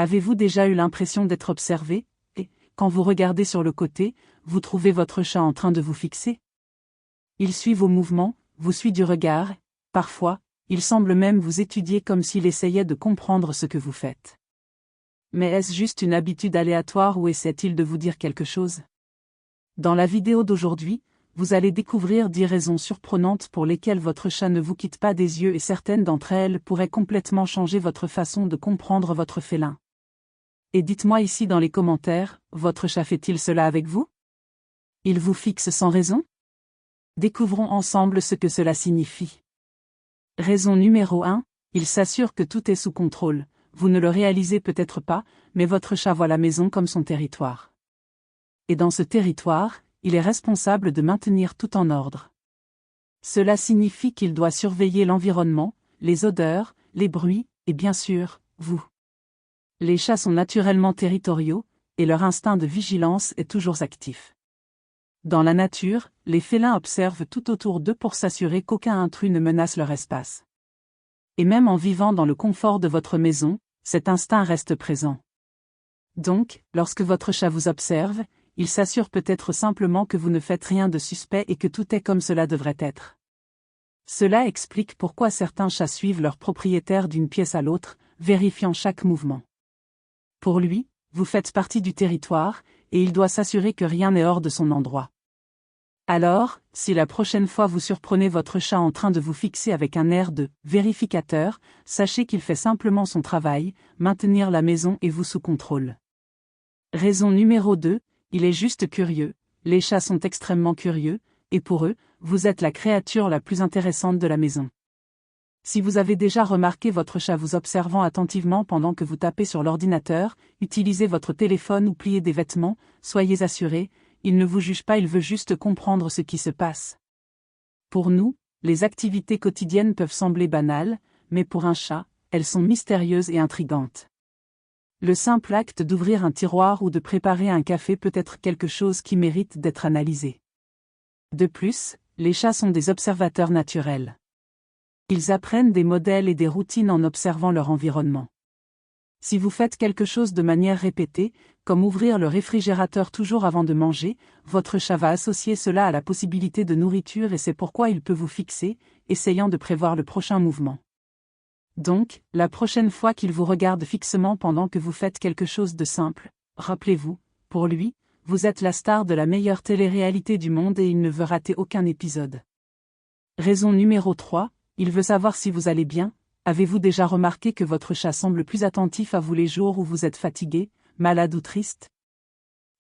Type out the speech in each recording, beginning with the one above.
Avez-vous déjà eu l'impression d'être observé, et, quand vous regardez sur le côté, vous trouvez votre chat en train de vous fixer? Il suit vos mouvements, vous suit du regard, parfois, il semble même vous étudier comme s'il essayait de comprendre ce que vous faites. Mais est-ce juste une habitude aléatoire ou essaie-t-il de vous dire quelque chose? Dans la vidéo d'aujourd'hui, vous allez découvrir 10 raisons surprenantes pour lesquelles votre chat ne vous quitte pas des yeux et certaines d'entre elles pourraient complètement changer votre façon de comprendre votre félin. Et dites-moi ici dans les commentaires, votre chat fait-il cela avec vous? Il vous fixe sans raison? Découvrons ensemble ce que cela signifie. Raison numéro 1, il s'assure que tout est sous contrôle. Vous ne le réalisez peut-être pas, mais votre chat voit la maison comme son territoire. Et dans ce territoire, il est responsable de maintenir tout en ordre. Cela signifie qu'il doit surveiller l'environnement, les odeurs, les bruits, et bien sûr, vous. Les chats sont naturellement territoriaux, et leur instinct de vigilance est toujours actif. Dans la nature, les félins observent tout autour d'eux pour s'assurer qu'aucun intrus ne menace leur espace. Et même en vivant dans le confort de votre maison, cet instinct reste présent. Donc, lorsque votre chat vous observe, il s'assure peut-être simplement que vous ne faites rien de suspect et que tout est comme cela devrait être. Cela explique pourquoi certains chats suivent leur propriétaire d'une pièce à l'autre, vérifiant chaque mouvement. Pour lui, vous faites partie du territoire, et il doit s'assurer que rien n'est hors de son endroit. Alors, si la prochaine fois vous surprenez votre chat en train de vous fixer avec un air de « vérificateur », sachez qu'il fait simplement son travail, maintenir la maison et vous sous contrôle. Raison numéro 2, il est juste curieux, les chats sont extrêmement curieux, et pour eux, vous êtes la créature la plus intéressante de la maison. Si vous avez déjà remarqué votre chat vous observant attentivement pendant que vous tapez sur l'ordinateur, utilisez votre téléphone ou pliez des vêtements, soyez assurés, il ne vous juge pas, il veut juste comprendre ce qui se passe. Pour nous, les activités quotidiennes peuvent sembler banales, mais pour un chat, elles sont mystérieuses et intrigantes. Le simple acte d'ouvrir un tiroir ou de préparer un café peut être quelque chose qui mérite d'être analysé. De plus, les chats sont des observateurs naturels. Ils apprennent des modèles et des routines en observant leur environnement. Si vous faites quelque chose de manière répétée, comme ouvrir le réfrigérateur toujours avant de manger, votre chat va associer cela à la possibilité de nourriture et c'est pourquoi il peut vous fixer, essayant de prévoir le prochain mouvement. Donc, la prochaine fois qu'il vous regarde fixement pendant que vous faites quelque chose de simple, rappelez-vous, pour lui, vous êtes la star de la meilleure télé-réalité du monde et il ne veut rater aucun épisode. Raison numéro 3, il veut savoir si vous allez bien. Avez-vous déjà remarqué que votre chat semble plus attentif à vous les jours où vous êtes fatigué, malade ou triste?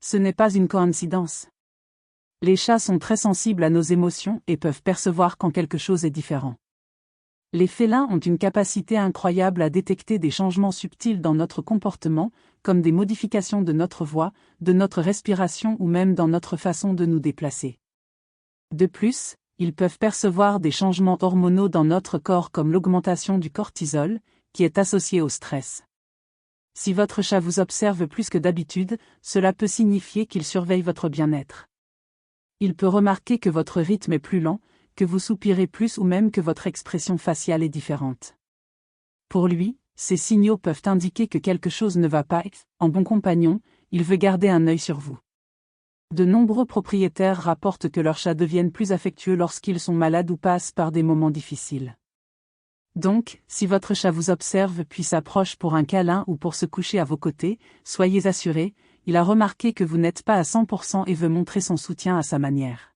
Ce n'est pas une coïncidence. Les chats sont très sensibles à nos émotions et peuvent percevoir quand quelque chose est différent. Les félins ont une capacité incroyable à détecter des changements subtils dans notre comportement, comme des modifications de notre voix, de notre respiration ou même dans notre façon de nous déplacer. De plus, ils peuvent percevoir des changements hormonaux dans notre corps comme l'augmentation du cortisol, qui est associé au stress. Si votre chat vous observe plus que d'habitude, cela peut signifier qu'il surveille votre bien-être. Il peut remarquer que votre rythme est plus lent, que vous soupirez plus ou même que votre expression faciale est différente. Pour lui, ces signaux peuvent indiquer que quelque chose ne va pas et, en bon compagnon, il veut garder un œil sur vous. De nombreux propriétaires rapportent que leurs chats deviennent plus affectueux lorsqu'ils sont malades ou passent par des moments difficiles. Donc, si votre chat vous observe puis s'approche pour un câlin ou pour se coucher à vos côtés, soyez assurés, il a remarqué que vous n'êtes pas à 100% et veut montrer son soutien à sa manière.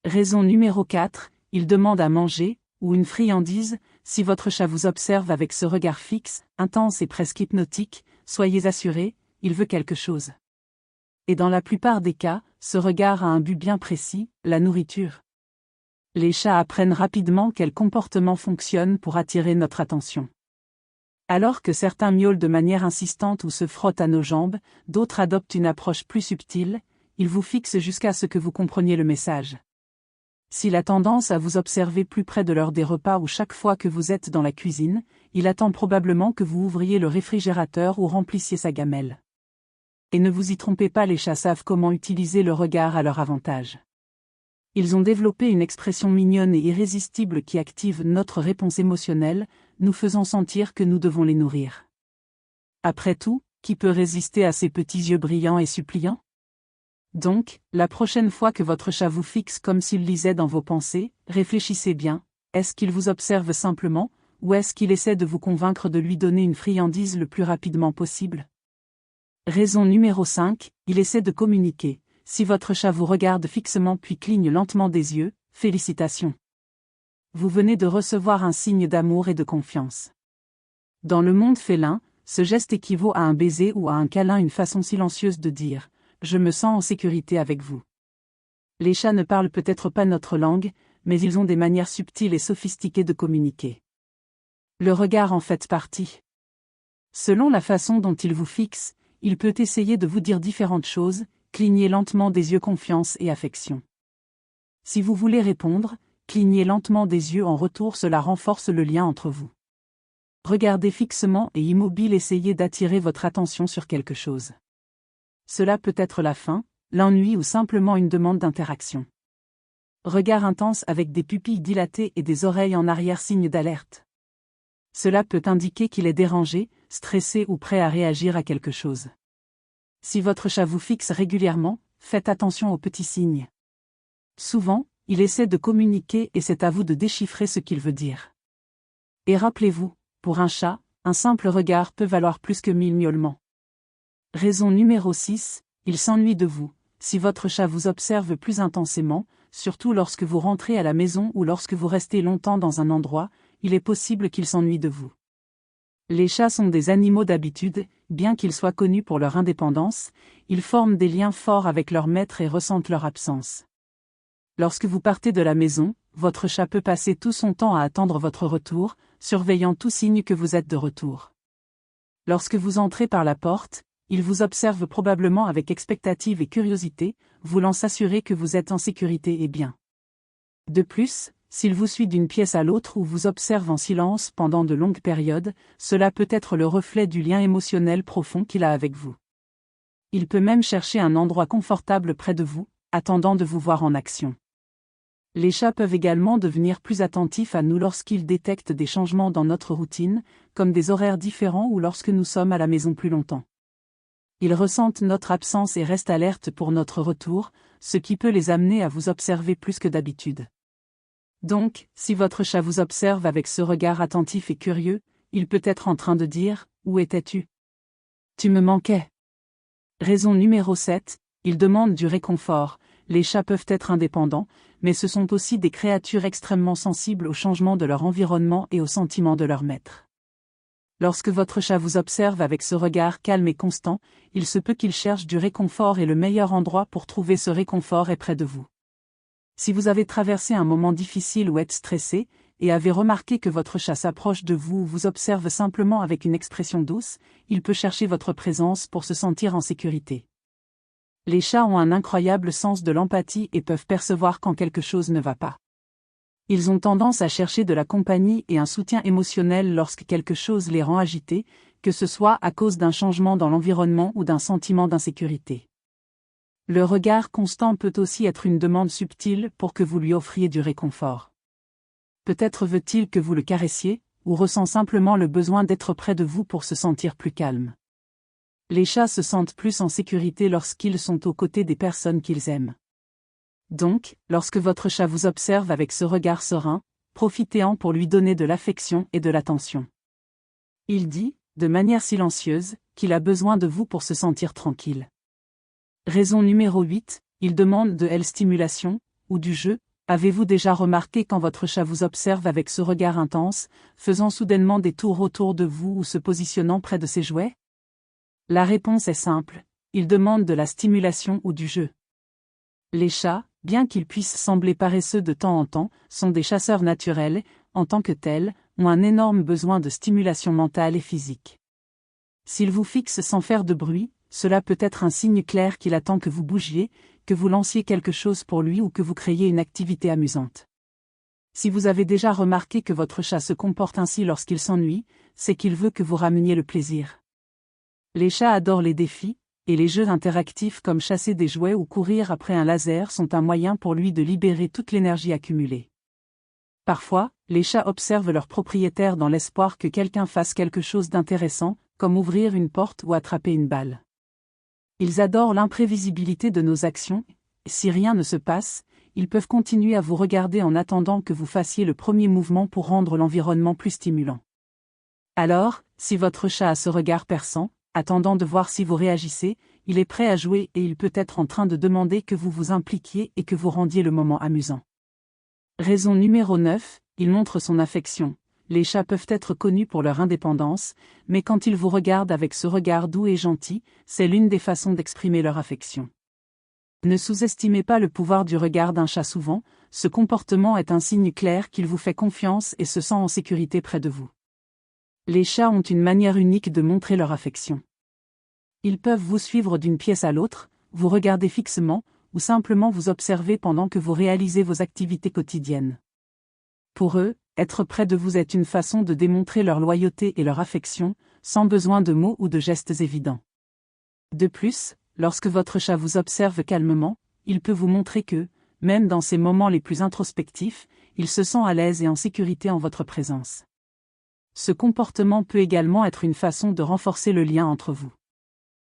Raison numéro 4, il demande à manger, ou une friandise. Si votre chat vous observe avec ce regard fixe, intense et presque hypnotique, soyez assurés, il veut quelque chose. Et dans la plupart des cas, ce regard a un but bien précis, la nourriture. Les chats apprennent rapidement quel comportement fonctionne pour attirer notre attention. Alors que certains miaulent de manière insistante ou se frottent à nos jambes, d'autres adoptent une approche plus subtile, ils vous fixent jusqu'à ce que vous compreniez le message. S'il a tendance à vous observer plus près de l'heure des repas ou chaque fois que vous êtes dans la cuisine, il attend probablement que vous ouvriez le réfrigérateur ou remplissiez sa gamelle. Et ne vous y trompez pas, les chats savent comment utiliser le regard à leur avantage. Ils ont développé une expression mignonne et irrésistible qui active notre réponse émotionnelle, nous faisant sentir que nous devons les nourrir. Après tout, qui peut résister à ces petits yeux brillants et suppliants? Donc, la prochaine fois que votre chat vous fixe comme s'il lisait dans vos pensées, réfléchissez bien, est-ce qu'il vous observe simplement, ou est-ce qu'il essaie de vous convaincre de lui donner une friandise le plus rapidement possible? Raison numéro 5, il essaie de communiquer. Si votre chat vous regarde fixement puis cligne lentement des yeux, félicitations. Vous venez de recevoir un signe d'amour et de confiance. Dans le monde félin, ce geste équivaut à un baiser ou à un câlin, une façon silencieuse de dire « Je me sens en sécurité avec vous ». Les chats ne parlent peut-être pas notre langue, mais ils ont des manières subtiles et sophistiquées de communiquer. Le regard en fait partie. Selon la façon dont il vous fixe, il peut essayer de vous dire différentes choses, cligner lentement des yeux, confiance et affection. Si vous voulez répondre, clignez lentement des yeux en retour, cela renforce le lien entre vous. Regardez fixement et immobile, essayez d'attirer votre attention sur quelque chose. Cela peut être la faim, l'ennui ou simplement une demande d'interaction. Regard intense avec des pupilles dilatées et des oreilles en arrière, signe d'alerte. Cela peut indiquer qu'il est dérangé, stressé ou prêt à réagir à quelque chose. Si votre chat vous fixe régulièrement, faites attention aux petits signes. Souvent, il essaie de communiquer et c'est à vous de déchiffrer ce qu'il veut dire. Et rappelez-vous, pour un chat, un simple regard peut valoir plus que 1000 miaulements. Raison numéro 6, il s'ennuie de vous. Si votre chat vous observe plus intensément, surtout lorsque vous rentrez à la maison ou lorsque vous restez longtemps dans un endroit, il est possible qu'il s'ennuie de vous. Les chats sont des animaux d'habitude, bien qu'ils soient connus pour leur indépendance, ils forment des liens forts avec leur maître et ressentent leur absence. Lorsque vous partez de la maison, votre chat peut passer tout son temps à attendre votre retour, surveillant tout signe que vous êtes de retour. Lorsque vous entrez par la porte, il vous observe probablement avec expectative et curiosité, voulant s'assurer que vous êtes en sécurité et bien. De plus, s'il vous suit d'une pièce à l'autre ou vous observe en silence pendant de longues périodes, cela peut être le reflet du lien émotionnel profond qu'il a avec vous. Il peut même chercher un endroit confortable près de vous, attendant de vous voir en action. Les chats peuvent également devenir plus attentifs à nous lorsqu'ils détectent des changements dans notre routine, comme des horaires différents ou lorsque nous sommes à la maison plus longtemps. Ils ressentent notre absence et restent alertes pour notre retour, ce qui peut les amener à vous observer plus que d'habitude. Donc, si votre chat vous observe avec ce regard attentif et curieux, il peut être en train de dire « Où étais-tu ? Tu me manquais ». Raison numéro 7, il demande du réconfort. Les chats peuvent être indépendants, mais ce sont aussi des créatures extrêmement sensibles au changement de leur environnement et aux sentiments de leur maître. Lorsque votre chat vous observe avec ce regard calme et constant, il se peut qu'il cherche du réconfort et le meilleur endroit pour trouver ce réconfort est près de vous. Si vous avez traversé un moment difficile ou êtes stressé, et avez remarqué que votre chat s'approche de vous ou vous observe simplement avec une expression douce, il peut chercher votre présence pour se sentir en sécurité. Les chats ont un incroyable sens de l'empathie et peuvent percevoir quand quelque chose ne va pas. Ils ont tendance à chercher de la compagnie et un soutien émotionnel lorsque quelque chose les rend agités, que ce soit à cause d'un changement dans l'environnement ou d'un sentiment d'insécurité. Le regard constant peut aussi être une demande subtile pour que vous lui offriez du réconfort. Peut-être veut-il que vous le caressiez, ou ressent simplement le besoin d'être près de vous pour se sentir plus calme. Les chats se sentent plus en sécurité lorsqu'ils sont aux côtés des personnes qu'ils aiment. Donc, lorsque votre chat vous observe avec ce regard serein, profitez-en pour lui donner de l'affection et de l'attention. Il dit, de manière silencieuse, qu'il a besoin de vous pour se sentir tranquille. Raison numéro 8, il demande de la stimulation, ou du jeu. Avez-vous déjà remarqué quand votre chat vous observe avec ce regard intense, faisant soudainement des tours autour de vous ou se positionnant près de ses jouets? La réponse est simple, il demande de la stimulation ou du jeu. Les chats, bien qu'ils puissent sembler paresseux de temps en temps, sont des chasseurs naturels, en tant que tels, ont un énorme besoin de stimulation mentale et physique. S'il vous fixe sans faire de bruit, cela peut être un signe clair qu'il attend que vous bougiez, que vous lanciez quelque chose pour lui ou que vous créiez une activité amusante. Si vous avez déjà remarqué que votre chat se comporte ainsi lorsqu'il s'ennuie, c'est qu'il veut que vous rameniez le plaisir. Les chats adorent les défis, et les jeux interactifs comme chasser des jouets ou courir après un laser sont un moyen pour lui de libérer toute l'énergie accumulée. Parfois, les chats observent leurs propriétaires dans l'espoir que quelqu'un fasse quelque chose d'intéressant, comme ouvrir une porte ou attraper une balle. Ils adorent l'imprévisibilité de nos actions, et si rien ne se passe, ils peuvent continuer à vous regarder en attendant que vous fassiez le premier mouvement pour rendre l'environnement plus stimulant. Alors, si votre chat a ce regard perçant, attendant de voir si vous réagissez, il est prêt à jouer et il peut être en train de demander que vous vous impliquiez et que vous rendiez le moment amusant. Raison numéro 9, il montre son affection. Les chats peuvent être connus pour leur indépendance, mais quand ils vous regardent avec ce regard doux et gentil, c'est l'une des façons d'exprimer leur affection. Ne sous-estimez pas le pouvoir du regard d'un chat souvent, ce comportement est un signe clair qu'il vous fait confiance et se sent en sécurité près de vous. Les chats ont une manière unique de montrer leur affection. Ils peuvent vous suivre d'une pièce à l'autre, vous regarder fixement, ou simplement vous observer pendant que vous réalisez vos activités quotidiennes. Pour eux, être près de vous est une façon de démontrer leur loyauté et leur affection, sans besoin de mots ou de gestes évidents. De plus, lorsque votre chat vous observe calmement, il peut vous montrer que, même dans ces moments les plus introspectifs, il se sent à l'aise et en sécurité en votre présence. Ce comportement peut également être une façon de renforcer le lien entre vous.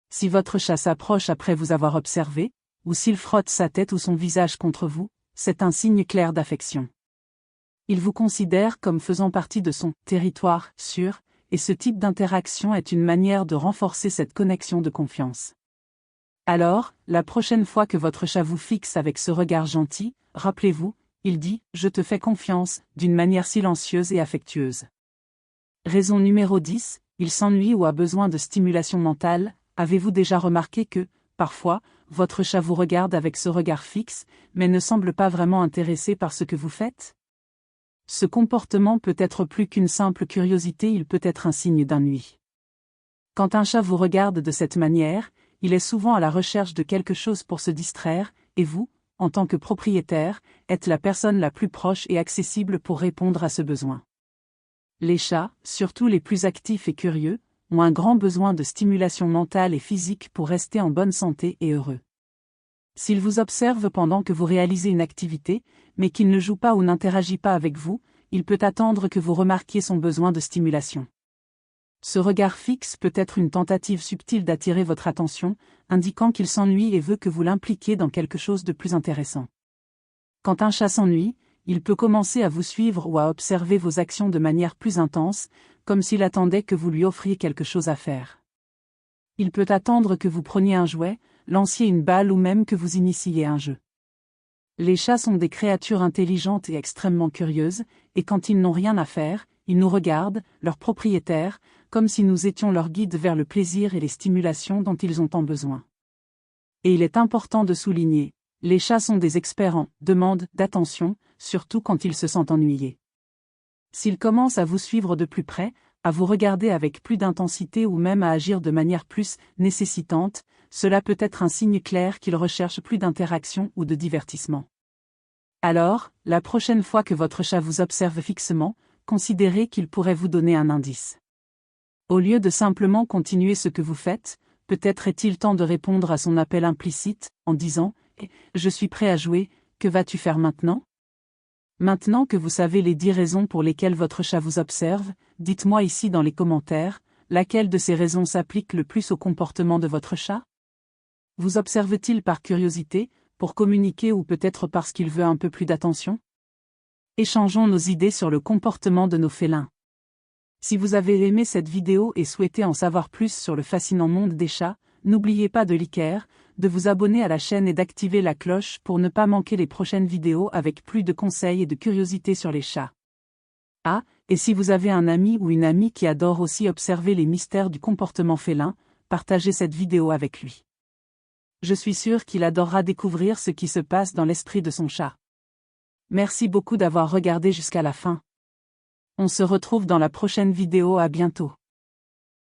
Si votre chat s'approche après vous avoir observé, ou s'il frotte sa tête ou son visage contre vous, c'est un signe clair d'affection. Il vous considère comme faisant partie de son territoire sûr, et ce type d'interaction est une manière de renforcer cette connexion de confiance. Alors, la prochaine fois que votre chat vous fixe avec ce regard gentil, rappelez-vous, il dit « Je te fais confiance » d'une manière silencieuse et affectueuse. Raison numéro 10, il s'ennuie ou a besoin de stimulation mentale. Avez-vous déjà remarqué que, parfois, votre chat vous regarde avec ce regard fixe, mais ne semble pas vraiment intéressé par ce que vous faites? Ce comportement peut être plus qu'une simple curiosité, il peut être un signe d'ennui. Quand un chat vous regarde de cette manière, il est souvent à la recherche de quelque chose pour se distraire, et vous, en tant que propriétaire, êtes la personne la plus proche et accessible pour répondre à ce besoin. Les chats, surtout les plus actifs et curieux, ont un grand besoin de stimulation mentale et physique pour rester en bonne santé et heureux. S'il vous observe pendant que vous réalisez une activité, mais qu'il ne joue pas ou n'interagit pas avec vous, il peut attendre que vous remarquiez son besoin de stimulation. Ce regard fixe peut être une tentative subtile d'attirer votre attention, indiquant qu'il s'ennuie et veut que vous l'impliquiez dans quelque chose de plus intéressant. Quand un chat s'ennuie, il peut commencer à vous suivre ou à observer vos actions de manière plus intense, comme s'il attendait que vous lui offriez quelque chose à faire. Il peut attendre que vous preniez un jouet, lanciez une balle ou même que vous initiiez un jeu. Les chats sont des créatures intelligentes et extrêmement curieuses, et quand ils n'ont rien à faire, ils nous regardent, leurs propriétaires, comme si nous étions leur guide vers le plaisir et les stimulations dont ils ont tant besoin. Et il est important de souligner, les chats sont des experts en demande d'attention, surtout quand ils se sentent ennuyés. S'ils commencent à vous suivre de plus près, à vous regarder avec plus d'intensité ou même à agir de manière plus nécessitante, cela peut être un signe clair qu'ils recherchent plus d'interaction ou de divertissement. Alors, la prochaine fois que votre chat vous observe fixement, considérez qu'il pourrait vous donner un indice. Au lieu de simplement continuer ce que vous faites, peut-être est-il temps de répondre à son appel implicite, en disant « Je suis prêt à jouer, que vas-tu faire maintenant ?» Maintenant que vous savez les 10 raisons pour lesquelles votre chat vous observe, dites-moi ici dans les commentaires, laquelle de ces raisons s'applique le plus au comportement de votre chat? Vous observe-t-il par curiosité, pour communiquer ou peut-être parce qu'il veut un peu plus d'attention? Échangeons nos idées sur le comportement de nos félins. Si vous avez aimé cette vidéo et souhaitez en savoir plus sur le fascinant monde des chats, n'oubliez pas de liker, de vous abonner à la chaîne et d'activer la cloche pour ne pas manquer les prochaines vidéos avec plus de conseils et de curiosités sur les chats. Ah, et si vous avez un ami ou une amie qui adore aussi observer les mystères du comportement félin, partagez cette vidéo avec lui. Je suis sûre qu'il adorera découvrir ce qui se passe dans l'esprit de son chat. Merci beaucoup d'avoir regardé jusqu'à la fin. On se retrouve dans la prochaine vidéo, à bientôt.